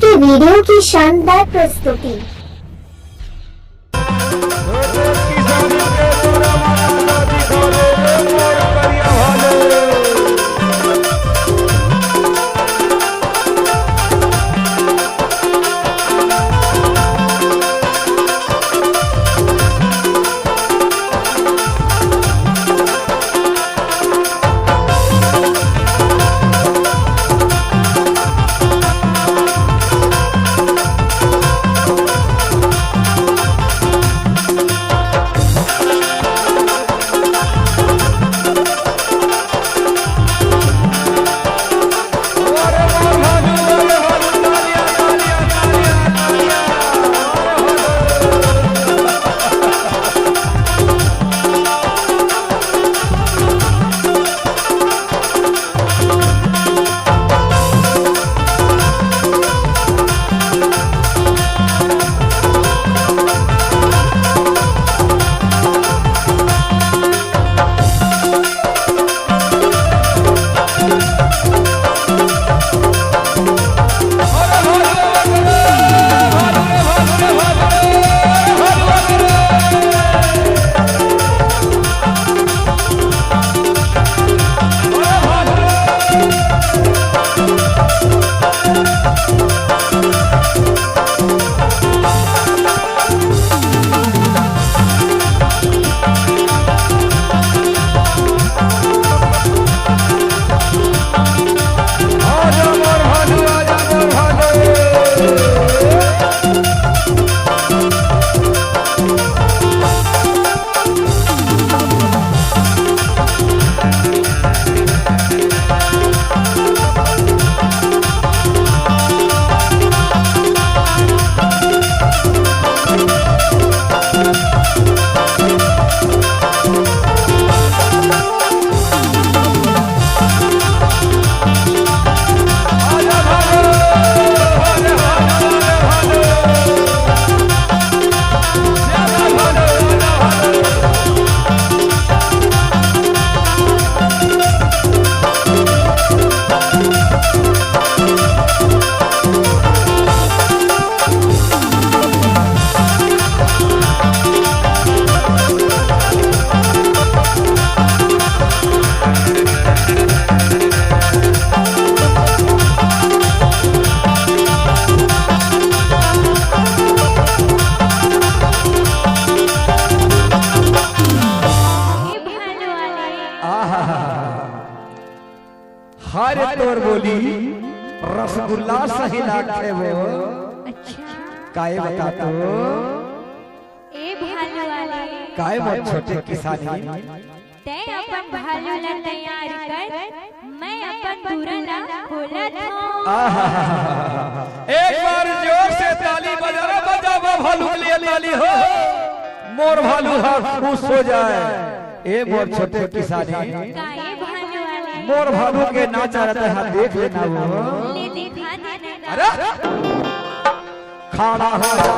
के वीडियो की शानदार प्रस्तुति। हारे तोर बोली रसगुल्ला सही लागे वो। अच्छा काहे बता तो ए भालू वाले काहे बहुत छोटे किसानी ते अपन भालू ला तैयार कर, मैं अपन दूरा ला खोलत हूं। एक बार जोर से ताली बजाओ बजाओ भालू के लिए ताली हो, मोर भालू खुश हो जाए। ए मोर छोटे किसानी काहे भालू वाले मोर भालू के नाच रहता है, देख लेना वो। ले दिखा देना। अरे खाना हो जा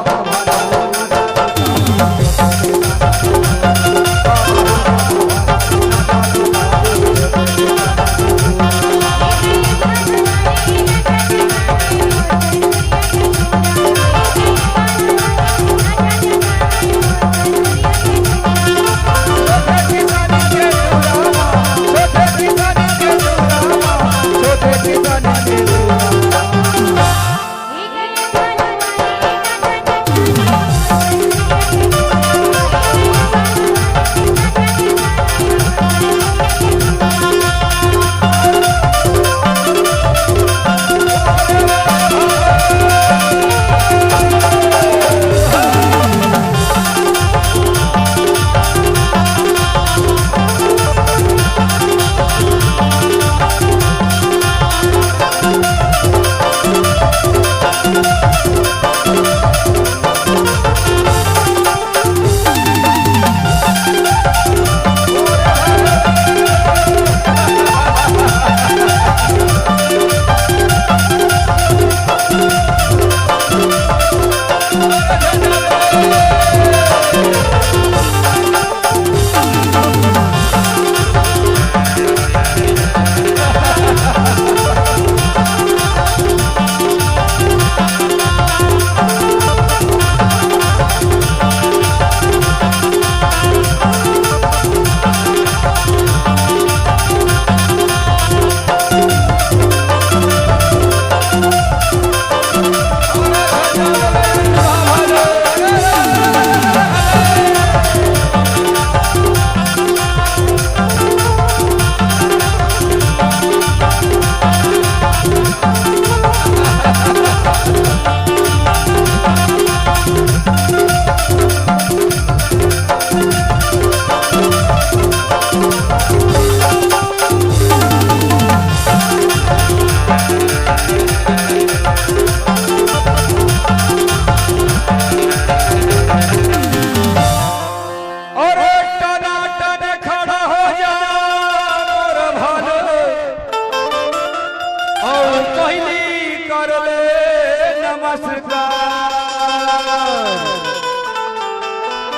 नमस्कार।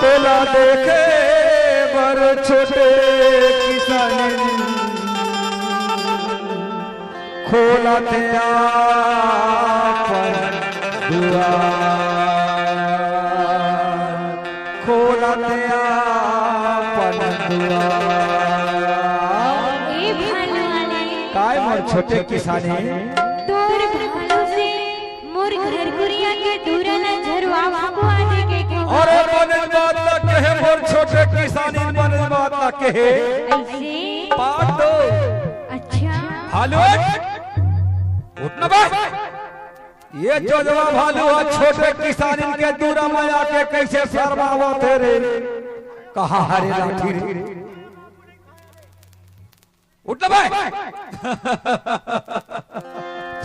तोला देखे बर छोटे किसान खोला ते आपन दुआर, खोला ते आपन दुआर। ए भालू वाले काय मोर छोटे किसाने तोर भालू से मोर घर कुरिया के दूरला झरवा को आजे के और बनल बात ना कहे मोर छोटे किसानी बनल बात ना कहे ऐसे पाट दो अच्छा भालू उठना बा ये जोजवा भालू है छोटे किसानी के दूरा में आके कैसे शर्मावा तेरे कहा हरे लाठी रे उठना बा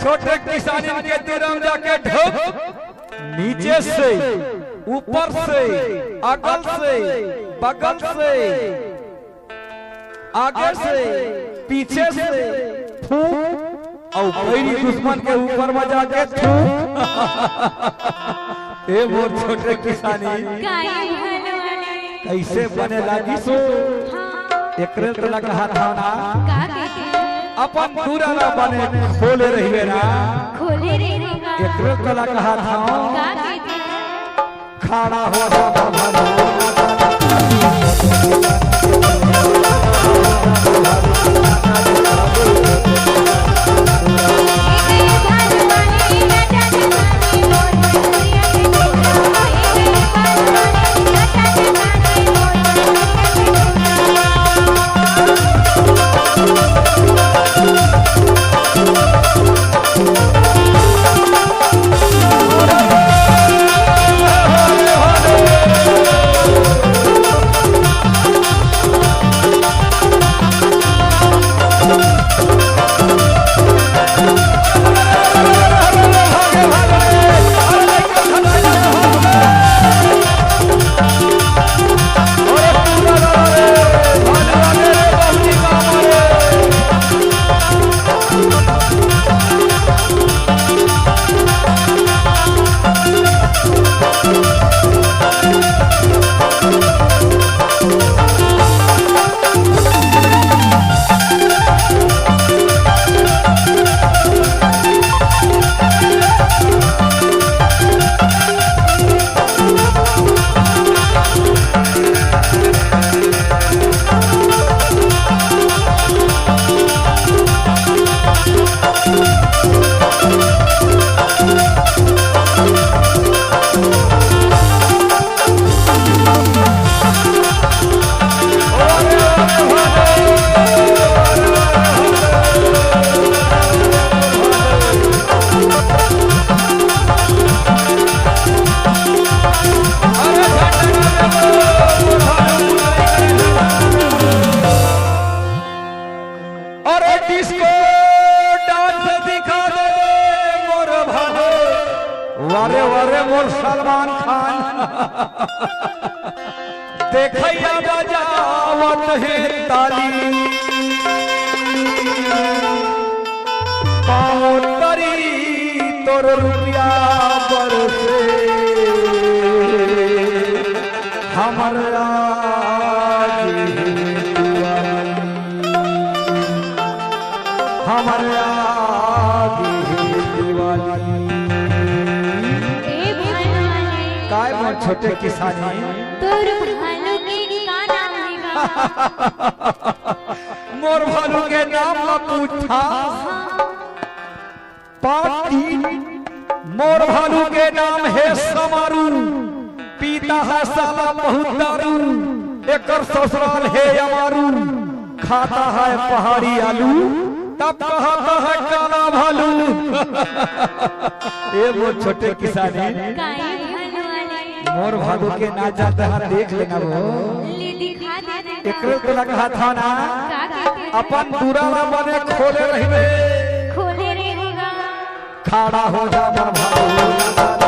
छोटे किसानी के दूरा में जाके ढोक नीचे से ऊपर से अगल से बगल से आगे से पीछे से फूंक और कोई दुश्मन के ऊपर में जाके थूक। ए मोर छोटे किसानी काय भालू वाले कैसे बने लागी सो एकरे तला कहा था ना का कहते अपन पूरा ना बने खोले रहिए ना खोले रे रेगा एकरे तला कहा था का कहते खाना हो जाता भालू वारे वारे मोर सलमान खान देखैया बजावत है ताली पाँव तरी तोर रुपया बरसे हमर आगे दिवाली हमर आगे दिवाली काय मोर छोटे किसानी तोर भालू के का नाम है मोर भालू के नाम ला पूछा पाटी मोर भालू के नाम है समारू पीता है साला बहुत दारू एकर ससुराल है अमारू खाता है पहाड़ी आलू तब कहता है काला भालू ये मोर छोटे किसानी मोर भालू के ना जाता है देख लेना वो एकरे तो लगा था ना अपन पूरा ना बने खोले रहिबे खोले रहेगा खाड़ा हो जा मोर भालू